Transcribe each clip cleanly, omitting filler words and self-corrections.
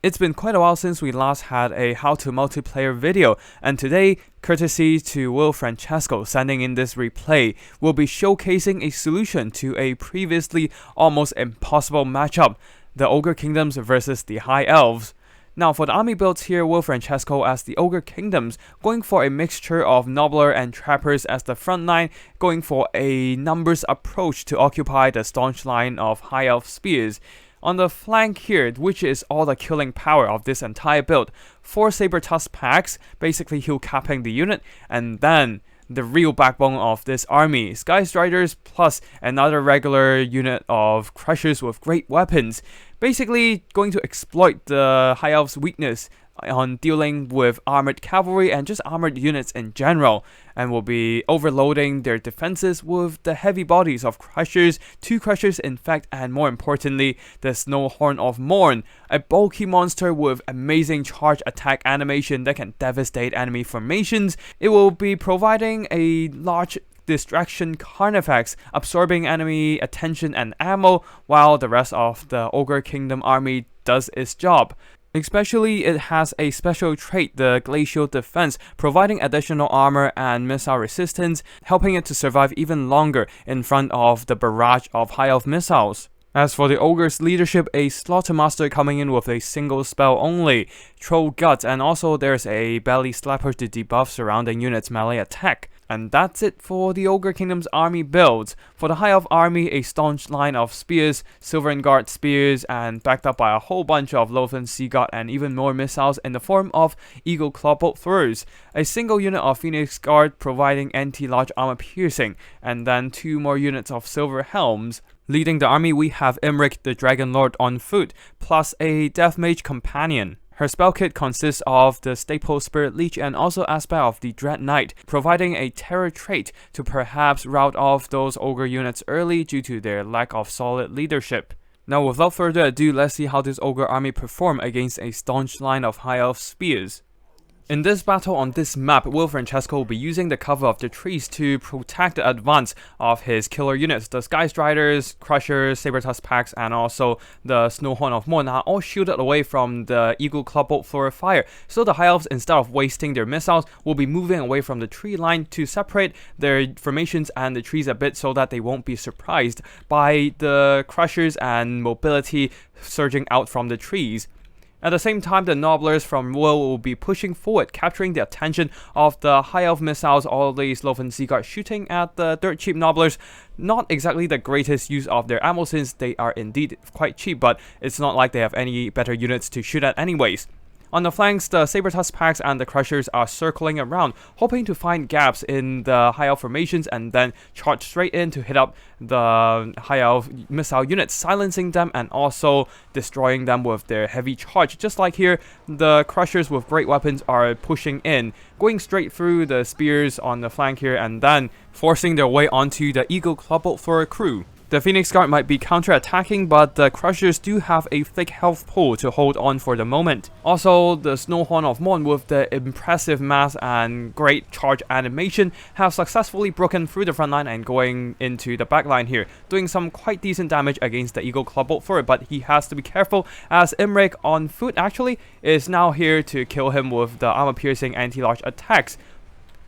It's been quite a while since we last had a how to multiplayer video, and today, courtesy to Will Francesco sending in this replay, we'll be showcasing a solution to a previously almost impossible matchup, the Ogre Kingdoms versus the High Elves. Now for the army builds here, Will Francesco as the Ogre Kingdoms, going for a mixture of Nobbler and Trappers as the front line, going for a numbers approach to occupy the staunch line of High Elf Spears. On the flank here, which is all the killing power of this entire build, 4 Saber-Tusk packs, basically heal capping the unit, and then the real backbone of this army, Sky Striders plus another regular unit of Crushers with great weapons, basically going to exploit the High Elves' weakness on dealing with armored cavalry and just armored units in general, and will be overloading their defenses with the heavy bodies of Crushers, 2 Crushers in fact, and more importantly, the Snowhorn of Morn, a bulky monster with amazing charge attack animation that can devastate enemy formations. It will be providing a large distraction Carnifex, absorbing enemy attention and ammo, while the rest of the Ogre Kingdom army does its job. Especially, it has a special trait, the Glacial Defense, providing additional armor and missile resistance, helping it to survive even longer in front of the barrage of High Elf missiles. As for the Ogre's leadership, a Slaughtermaster coming in with a single spell only, Troll Guts, and also there's a Belly Slapper to debuff surrounding units' melee attack. And that's it for the Ogre Kingdom's army builds. For the High Elf army, a staunch line of spears, Silver Guard spears, and backed up by a whole bunch of Lothern Sea God and even more missiles in the form of Eagle Clawbolt throwers. A single unit of Phoenix Guard providing anti-large armor piercing, and then 2 more units of Silver Helms. Leading the army, we have Imric the Dragon Lord on foot, plus a Death Mage companion. Her spell kit consists of the staple Spirit Leech and also aspect of the Dread Knight, providing a terror trait to perhaps rout off those Ogre units early due to their lack of solid leadership. Now without further ado, let's see how this Ogre army perform against a staunch line of High Elf Spears. In this battle on this map, Will Francesco will be using the cover of the trees to protect the advance of his killer units. The Sky Striders, Crushers, Saber-Tusk packs, and also the Snowhorn of Morn are all shielded away from the Eagle Clawbolt Thrower fire. So the High Elves, instead of wasting their missiles, will be moving away from the tree line to separate their formations and the trees a bit so that they won't be surprised by the Crushers and mobility surging out from the trees. At the same time, the Nobblers from will be pushing forward, capturing the attention of the High Elf missiles, all these Lothern Sea God shooting at the dirt cheap Nobblers. Not exactly the greatest use of their ammo since they are indeed quite cheap, but it's not like they have any better units to shoot at anyways. On the flanks, the Saber-Tusk packs and the Crushers are circling around, hoping to find gaps in the High Elf formations and then charge straight in to hit up the High Elf missile units, silencing them and also destroying them with their heavy charge. Just like here, the Crushers with great weapons are pushing in, going straight through the spears on the flank here and then forcing their way onto the Eagle Clawbolt Thrower crew. The Phoenix Guard might be counter-attacking, but the Crushers do have a thick health pool to hold on for the moment. Also, the Snowhorn of Morn with the impressive mass and great charge animation have successfully broken through the front line and going into the back line here, doing some quite decent damage against the Eagle Clawbolt Thrower, but he has to be careful as Imric on foot actually is now here to kill him with the armor-piercing anti-large attacks.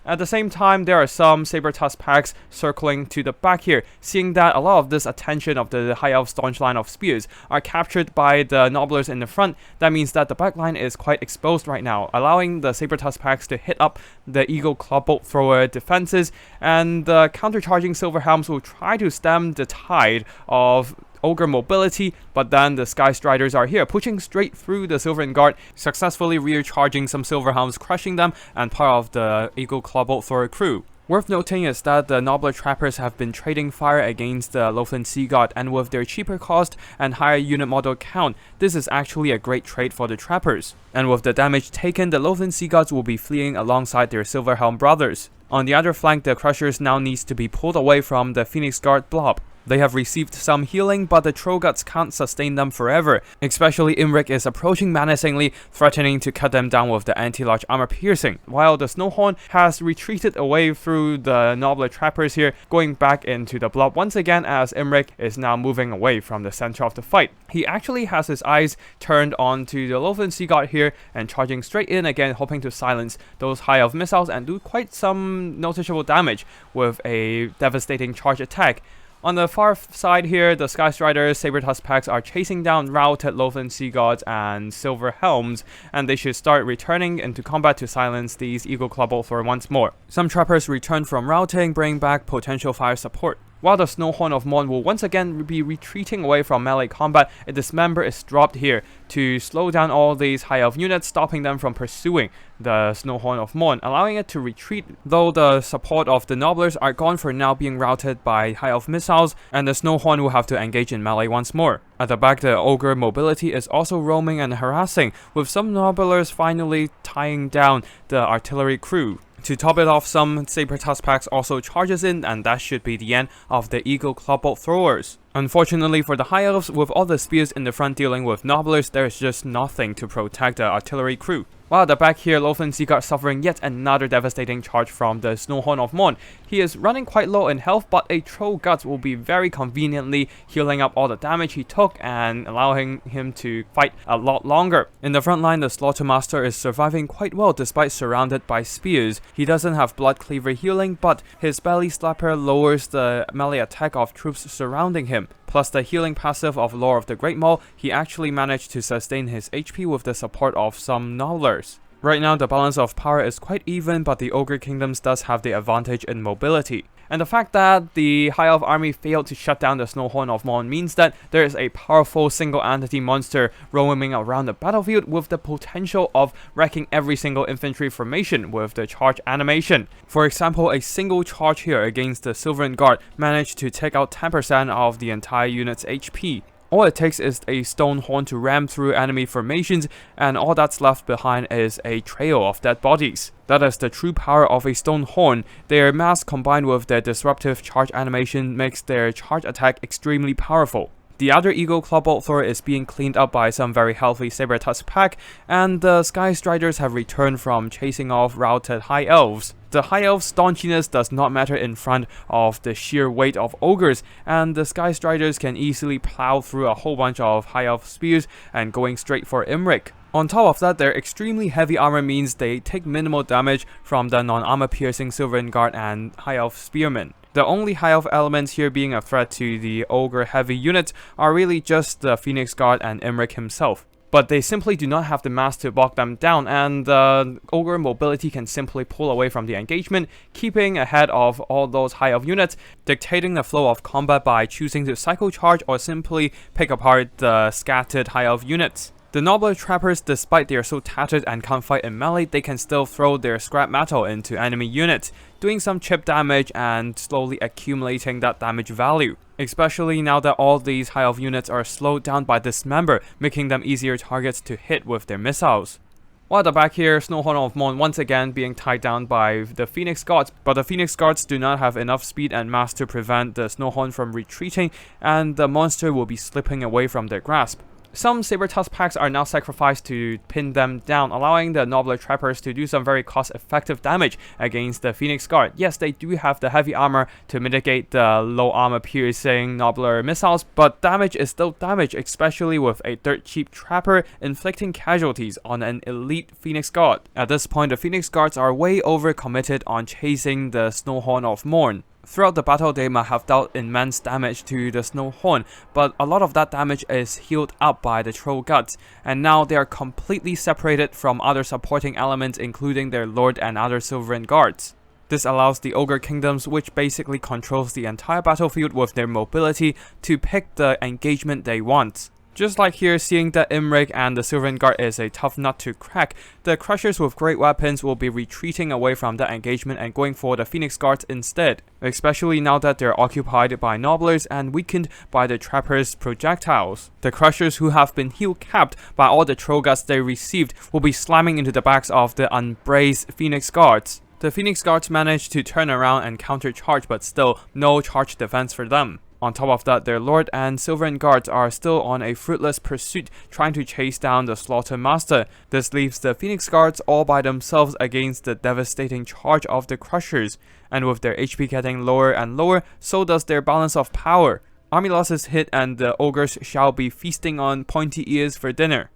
At the same time, there are some Saber-Tusk packs circling to the back here, seeing that a lot of this attention of the High Elf staunch line of spears are captured by the Nobblers in the front. That means that the back line is quite exposed right now, allowing the Saber-Tusk packs to hit up the Eagle Clawbolt Thrower defenses, and the countercharging Silver Helms will try to stem the tide of Ogre mobility, but then the Sky Striders are here, pushing straight through the Silver Guard, successfully rear-charging some Silver Helms, crushing them, and part of the Eagle Clawbolt Thrower crew. Worth noting is that the Nobbler Trappers have been trading fire against the Lothern Sea God, and with their cheaper cost and higher unit model count, this is actually a great trade for the Trappers. And with the damage taken, the Lothern Sea Gods will be fleeing alongside their Silver Helm brothers. On the other flank, the Crushers now needs to be pulled away from the Phoenix Guard blob. They have received some healing, but the troll guts can't sustain them forever. Especially Imrik is approaching menacingly, threatening to cut them down with the anti-large armor piercing, while the Snowhorn has retreated away through the Nobbler trappers here, going back into the blob once again as Imrik is now moving away from the center of the fight. He actually has his eyes turned onto the Lothern Sea God here and charging straight in again, hoping to silence those high elf missiles and do quite some noticeable damage with a devastating charge attack. On the far side here, the Sky Striders, Saber-Tusk Packs are chasing down routed Lothern Sea Gods and Silver Helms, and they should start returning into combat to silence these Eagle Club Bolthor once more. Some trappers return from routing, bringing back potential fire support. While the Snowhorn of Morn will once again be retreating away from melee combat, a Dismember is dropped here to slow down all these high elf units, stopping them from pursuing the Snowhorn of Morn, allowing it to retreat, though the support of the Nobblers are gone for now, being routed by high elf missiles, and the Snowhorn will have to engage in melee once more. At the back, the Ogre mobility is also roaming and harassing, with some Nobblers finally tying down the artillery crew. To top it off, some Saber-Tusk Packs also charges in, and that should be the end of the Eagle Clubbolt throwers. Unfortunately for the High Elves, with all the spears in the front dealing with Nobblers, there is just nothing to protect the artillery crew. While at the back here, Lothern Sea God suffering yet another devastating charge from the Snowhorn of Morn. He is running quite low in health, but a Troll Guts will be very conveniently healing up all the damage he took and allowing him to fight a lot longer. In the front line, the Slaughtermaster is surviving quite well despite surrounded by spears. He doesn't have Blood Cleaver healing, but his Belly Slapper lowers the melee attack of troops surrounding him. Plus the healing passive of Lore of the Great Maul, he actually managed to sustain his HP with the support of some Nobblers. Right now, the balance of power is quite even, but the Ogre Kingdoms does have the advantage in mobility. And the fact that the High Elf army failed to shut down the Snowhorn of Morn means that there is a powerful single entity monster roaming around the battlefield with the potential of wrecking every single infantry formation with the charge animation. For example, a single charge here against the Sylvan Guard managed to take out 10% of the entire unit's HP. All it takes is a stone horn to ram through enemy formations, and all that's left behind is a trail of dead bodies. That is the true power of a stone horn. Their mass combined with their disruptive charge animation makes their charge attack extremely powerful. The other Eagle Club Bolthor is being cleaned up by some very healthy Saber-Tusk Pack, and the Sky Striders have returned from chasing off routed High Elves. The High Elves' staunchiness does not matter in front of the sheer weight of Ogres, and the Sky Striders can easily plow through a whole bunch of High Elf spears and going straight for Imrik. On top of that, their extremely heavy armor means they take minimal damage from the non-armor piercing Sylvan Guard and High Elf Spearmen. The only High Elf elements here being a threat to the Ogre heavy units are really just the Phoenix Guard and Imrik himself. But they simply do not have the mass to bog them down, and the Ogre mobility can simply pull away from the engagement, keeping ahead of all those High Elf units, dictating the flow of combat by choosing to cycle charge or simply pick apart the scattered High Elf units. The Nobbler Trappers, despite they are so tattered and can't fight in melee, they can still throw their scrap metal into enemy units, doing some chip damage and slowly accumulating that damage value. Especially now that all these High Elf units are slowed down by Dismember, making them easier targets to hit with their missiles. While at the back here, Snowhorn of Morn once again being tied down by the Phoenix Guards, but the Phoenix Guards do not have enough speed and mass to prevent the Snowhorn from retreating, and the monster will be slipping away from their grasp. Some Saber-Tusk Packs are now sacrificed to pin them down, allowing the Nobbler Trappers to do some very cost-effective damage against the Phoenix Guard. Yes, they do have the heavy armor to mitigate the low armor piercing Nobbler missiles, but damage is still damage, especially with a dirt cheap Trapper inflicting casualties on an elite Phoenix Guard. At this point, the Phoenix Guards are way over-committed on chasing the Snowhorn of Morn. Throughout the battle, they might have dealt immense damage to the Snowhorn, but a lot of that damage is healed up by the Troll Guts, and now they are completely separated from other supporting elements, including their Lord and other Sovereign Guards. This allows the Ogre Kingdoms, which basically controls the entire battlefield with their mobility, to pick the engagement they want. Just like here, seeing that Imrik and the Sylvan Guard is a tough nut to crack, the Crushers with great weapons will be retreating away from that engagement and going for the Phoenix Guards instead, especially now that they're occupied by Nobblers and weakened by the Trappers' projectiles. The Crushers, who have been heal-capped by all the Troll Guts they received, will be slamming into the backs of the unbraced Phoenix Guards. The Phoenix Guards managed to turn around and counter-charge, but still no charge defense for them. On top of that, their Lord and Sylvan Guards are still on a fruitless pursuit trying to chase down the Slaughter Master. This leaves the Phoenix Guards all by themselves against the devastating charge of the Crushers, and with their HP getting lower and lower, so does their balance of power. Army losses hit and the Ogres shall be feasting on pointy ears for dinner.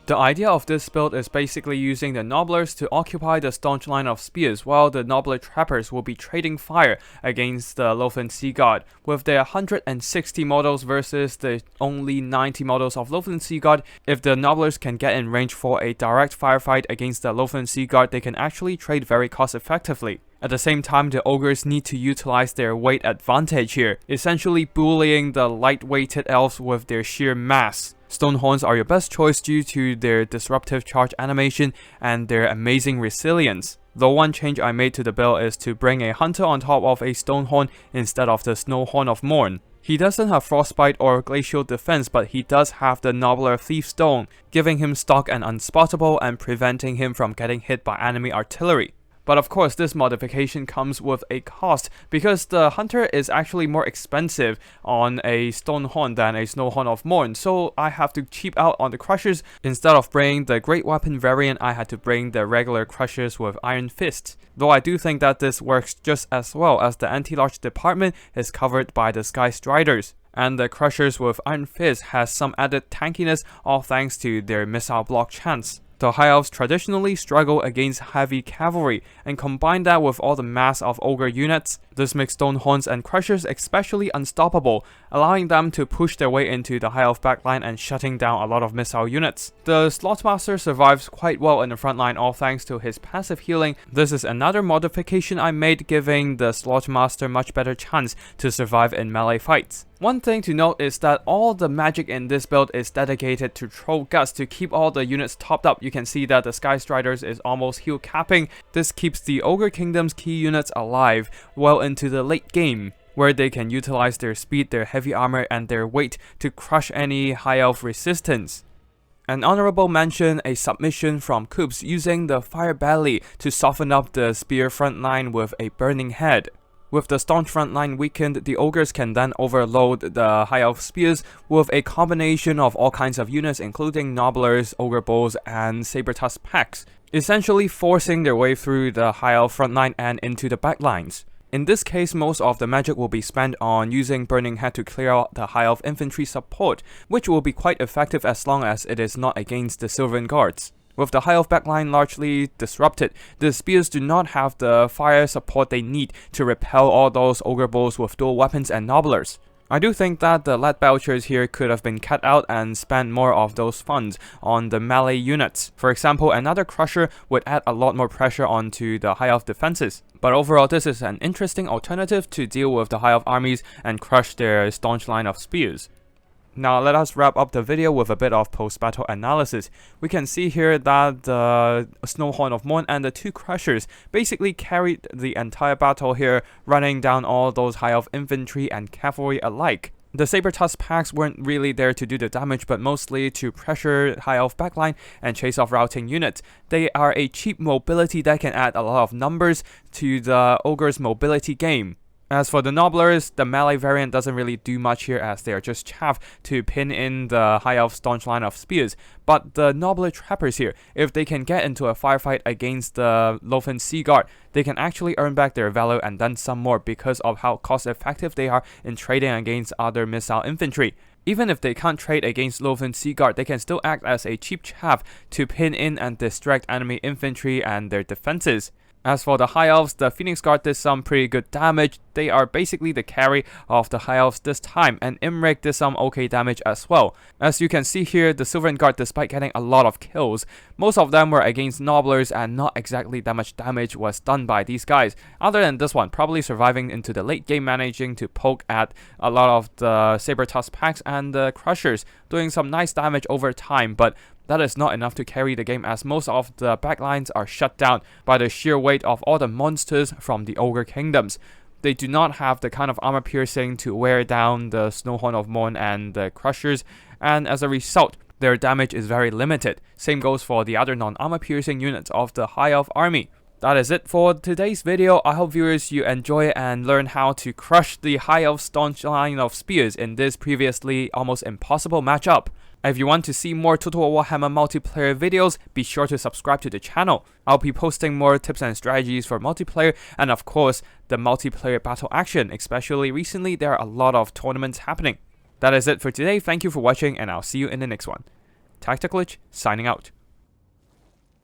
The idea of this build is basically using the Nobblers to occupy the Staunch line of spears, while the Nobbler Trappers will be trading fire against the Lothern Sea Guard. With their 160 models versus the only 90 models of Lothern Sea Guard, if the Nobblers can get in range for a direct firefight against the Lothern Sea Guard, they can actually trade very cost effectively. At the same time, the Ogres need to utilize their weight advantage here, essentially bullying the light-weighted Elves with their sheer mass. Stonehorns are your best choice due to their disruptive charge animation and their amazing resilience. The one change I made to the build is to bring a Hunter on top of a Stonehorn instead of the Snowhorn of Morn. He doesn't have Frostbite or Glacial Defense, but he does have the Nobbler Thief Stone, giving him stock and unspottable and preventing him from getting hit by enemy artillery. But of course, this modification comes with a cost, because the Hunter is actually more expensive on a Stonehorn than a Snowhorn of Morn, so I have to cheap out on the Crushers. Instead of bringing the Great Weapon variant, I had to bring the regular Crushers with Iron Fist. Though I do think that this works just as well, as the anti-large department is covered by the Sky Striders, and the Crushers with Iron Fist has some added tankiness, all thanks to their missile block chance. The High Elves traditionally struggle against heavy cavalry, and combine that with all the mass of Ogre units, this makes Stonehorns and Crushers especially unstoppable, allowing them to push their way into the High Elf backline and shutting down a lot of missile units. The Slaughtermaster survives quite well in the front line, all thanks to his passive healing. This is another modification I made, giving the Slaughtermaster much better chance to survive in melee fights. One thing to note is that all the magic in this build is dedicated to Troll Guts to keep all the units topped up. You can see that the Sky Striders is almost heal capping. This keeps the Ogre Kingdom's key units alive well into the late game, where they can utilize their speed, their heavy armor, and their weight to crush any High Elf resistance. An honorable mention, a submission from Coops using the Fire Belly to soften up the spear front line with a burning head. With the Staunch front line weakened, the Ogres can then overload the High Elf spears with a combination of all kinds of units, including Nobblers, Ogre Bulls, and Saber-Tusk packs, essentially forcing their way through the High Elf front line and into the backlines. In this case, most of the magic will be spent on using Burning Head to clear out the High Elf infantry support, which will be quite effective as long as it is not against the Sylvan Guards. With the High Elf backline largely disrupted, the spears do not have the fire support they need to repel all those Ogre Bulls with dual weapons and Nobblers. I do think that the lead belchers here could have been cut out and spent more of those funds on the melee units. For example, another Crusher would add a lot more pressure onto the High Elf defenses. But overall, this is an interesting alternative to deal with the High Elf armies and crush their Staunch line of spears. Now let us wrap up the video with a bit of post-battle analysis. We can see here that the Snowhorn of Morn and the two Crushers basically carried the entire battle here, running down all those High Elf infantry and cavalry alike. The Saber-Tusk packs weren't really there to do the damage, but mostly to pressure High Elf backline and chase off routing units. They are a cheap mobility that can add a lot of numbers to the Ogre's mobility game. As for the Nobblers, the melee variant doesn't really do much here, as they are just chaff to pin in the High Elf Staunch line of spears. But the Nobbler Trappers here, if they can get into a firefight against the Lothern Sea Guard, they can actually earn back their value and then some more because of how cost effective they are in trading against other missile infantry. Even if they can't trade against Lothern Sea Guard, they can still act as a cheap chaff to pin in and distract enemy infantry and their defenses. As for the High Elves, the Phoenix Guard did some pretty good damage. They are basically the carry of the High Elves this time, and Imrik did some okay damage as well. As you can see here, the Sylvan Guard, despite getting a lot of kills, most of them were against Nobblers, and not exactly that much damage was done by these guys. Other than this one, probably surviving into the late game, managing to poke at a lot of the Saber-Tusk packs and the Crushers, doing some nice damage over time, but that is not enough to carry the game, as most of the backlines are shut down by the sheer weight of all the monsters from the Ogre Kingdoms. They do not have the kind of armor piercing to wear down the Snowhorn of Morn and the Crushers, and as a result, their damage is very limited. Same goes for the other non-armor piercing units of the High Elf army. That is it for today's video. I hope viewers you enjoy it and learn how to crush the High Elf Staunch line of spears in this previously almost impossible matchup. If you want to see more Total Warhammer multiplayer videos, be sure to subscribe to the channel. I'll be posting more tips and strategies for multiplayer and of course the multiplayer battle action, especially recently there are a lot of tournaments happening. That is it for today, thank you for watching and I'll see you in the next one. Tacticallich signing out.